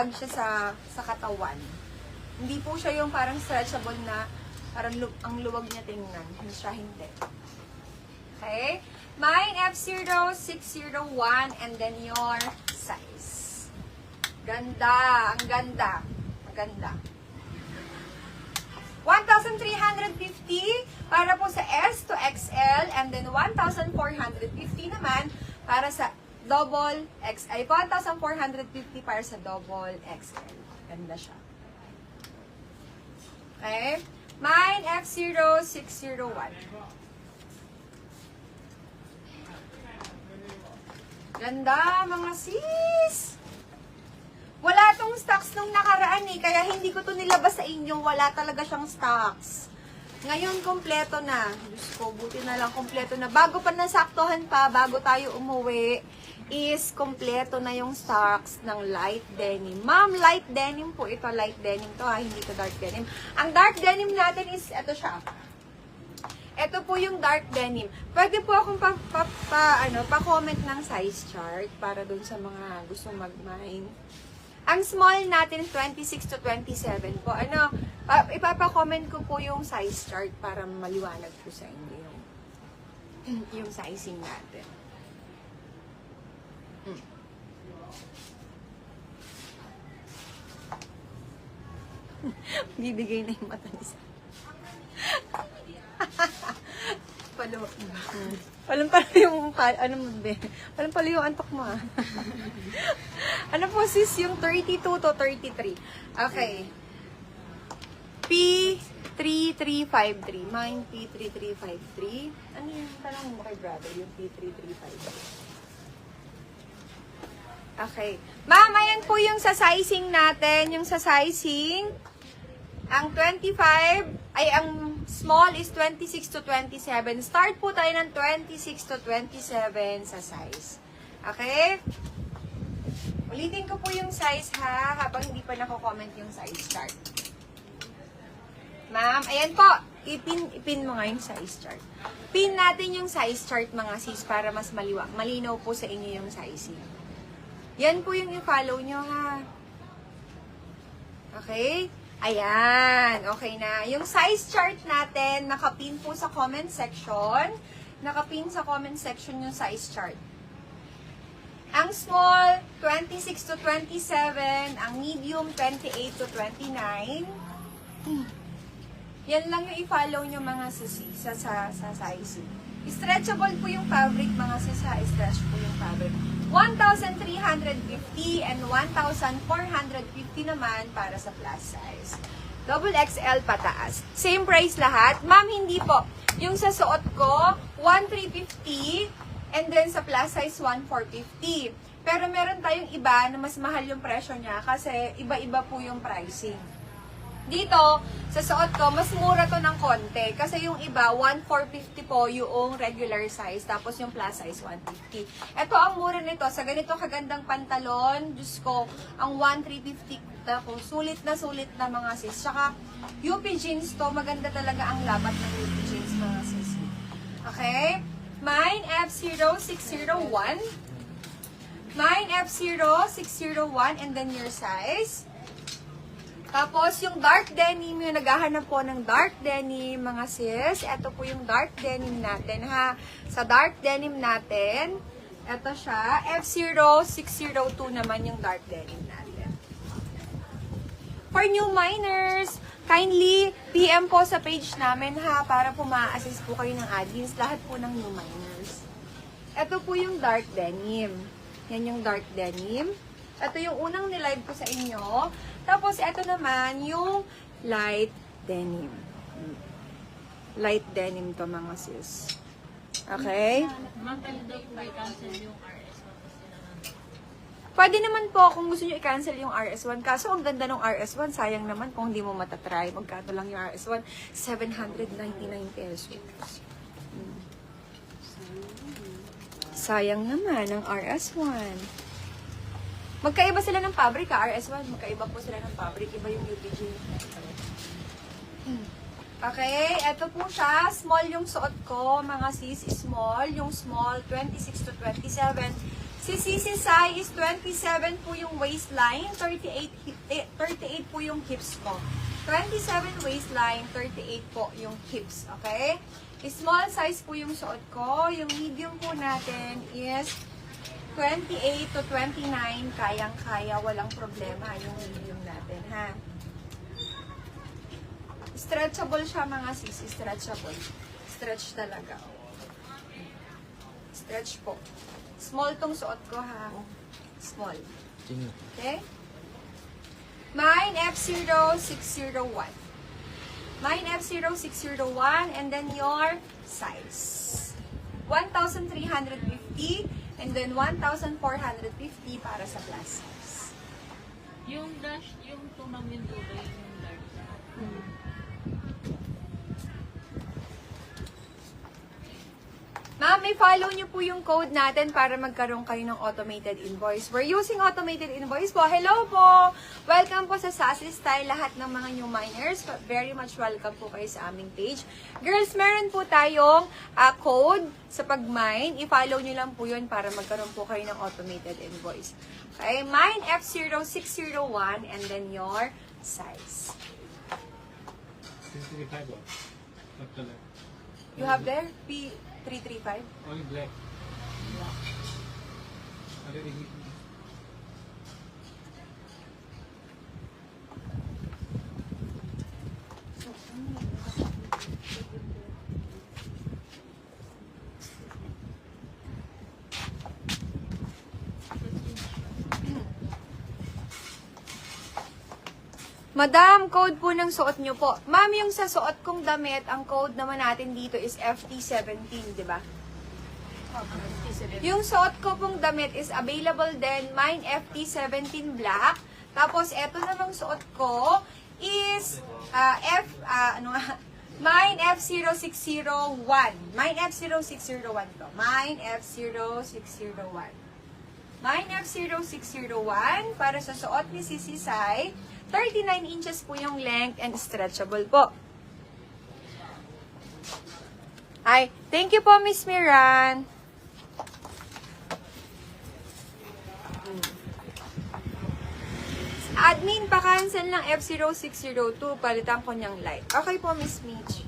ano siya sa katawan. Hindi po siya yung parang stretchable na parang ang luwag niya tingnan. Hindi siya, hindi. Okay? Mine F0601 and then your size. Ganda. Ang ganda. Ang ganda. 1,350 para po sa S to XL and then 1,450 naman para sa double XL. 1,450 para sa double XL. Ganda siya. Okay? Mine F0601. Ganda, mga sis! Wala tong stocks nung nakaraan eh, kaya hindi ko to nilabas sa inyo. Wala talaga siyang stocks. Ngayon, kompleto na. Diyos ko, buti na lang kompleto na. Bago pa nasaktuhan pa, bago tayo umuwi, is kompleto na yung stocks ng light denim. Ma'am, light denim po ito. Light denim to ha, hindi to dark denim. Ang dark denim natin is, ito siya. Ito po yung dark denim. Pwede po akong pa-comment ng size chart para dun sa mga gustong mag-mine. Ang small natin 26 to 27 po. Ipapa-comment ko po yung size chart para maliwanag po sa inyo yung sizing natin. Bibigay na yung mata ni Sa. Walang pala yung, ano mo ba? Walang pala yung antok mo ah. Ano po sis, yung 32 to 33. Okay. P3353. Mine P3353. Ano yung tanong mo kay brother? Yung P3353. Okay. Ma'am, ayan po yung sa sizing natin. Yung sa sizing, ang 25, ay ang small is 26 to 27. Start po tayo ng 26 to 27 sa size. Okay? Ulitin ko po yung size ha, habang hindi pa nako-comment yung size chart. Ma'am, ayan po. Ipin mo nga yung size chart. Pin natin yung size chart mga sis para mas malinaw po sa inyo yung sizing. Yan po yung i-follow nyo ha. Okay? Ayan. Okay na. Yung size chart natin, nakapin po sa comment section. Nakapin sa comment section yung size chart. Ang small, 26 to 27. Ang medium, 28 to 29. Yan lang yung i-follow nyo mga sisi sa sizing. Stretchable po yung fabric mga sisa. Stretch po yung fabric. 1,350 and 1,450 naman para sa plus size. Double XL pataas. Same price lahat. Ma'am, hindi po. Yung sa suot ko, 1,350 and then sa plus size, 1,450. Pero meron tayong iba na mas mahal yung presyo niya kasi iba-iba po yung pricing. Dito, sa suot ko, mas mura to ng konti. Kasi yung iba, 1,450 po yung regular size. Tapos yung plus size, 150. Ito ang mura nito. Sa ganito kagandang pantalon, Diyos ko, ang 1,350 ako. Sulit na mga sis. Tsaka, UP jeans to. Maganda talaga ang labat ng UP jeans, mga sis. Okay? Mine F0601. Mine F0601 and then your size. Tapos, yung dark denim, yung naghahanap po ng dark denim, mga sis, ito po yung dark denim natin, ha. Sa dark denim natin, ito siya, F0602 naman yung dark denim natin. For new miners, kindly PM po sa page namin, ha, para po ma-assist po kayo ng admins, lahat po ng new miners. Ito po yung dark denim. Yan yung dark denim. Ito yung unang nilive ko sa inyo. Tapos, ito naman, yung light denim. Light denim to, mga sis. Okay? Pwede naman po kung gusto nyo i-cancel yung RS1. Kaso, ang ganda ng RS1, sayang naman kung hindi mo matatry. Magkano lang yung RS1? 799 pesos. Sayang naman ang RS1. Magkaiba sila ng fabric, RS1. Magkaiba po sila ng fabric. Iba yung UPG. Okay, eto po siya. Small yung suot ko. Mga sis, small. Yung small, 26 to 27. Si Sisi Sai is 27 po yung waistline, 38 po yung hips ko. 27 waistline, 38 po yung hips, okay? Small size po yung suot ko. Yung medium po natin is 28 to 29. Kayang-kaya, walang problema yung medium natin, ha? Stretchable siya mga sisi, stretchable. Stretch talaga. Stretch po. Small tong suot ko, ha? Small. Okay? Mine F0601. Mine F0601, and then your size. 1,350, and then 1,450 para sa plus size. Yung dash, yung tunang yung dulo, yung dark. Ma'am, may follow nyo po yung code natin para magkaroon kayo ng automated invoice. We're using automated invoice po. Hello po! Welcome po sa Sassy Style, lahat ng mga new miners. Very much welcome po kayo sa aming page. Girls, meron po tayong code sa pag-mine. I-follow nyo lang po yun para magkaroon po kayo ng automated invoice. Okay, mine F0601, and then your size. 335 or what color? You have there? P335? Only black. Already Madam, code po ng suot nyo po. Ma'am, yung sa suot kong damit, ang code naman natin dito is FT17, di ba? Yung suot ko pong damit is available din. Mine FT17 black. Tapos, eto namang suot ko is mine F0601. Mine F0601 to. Mine F0601. Mine F0601 para sa suot ni Sisi Sai. 39 inches po yung length and stretchable po. Ay, thank you po, Miss Miran. Admin, pa-cancel ng F0602. Palitan ko niyang light. Okay po, Miss Mitch.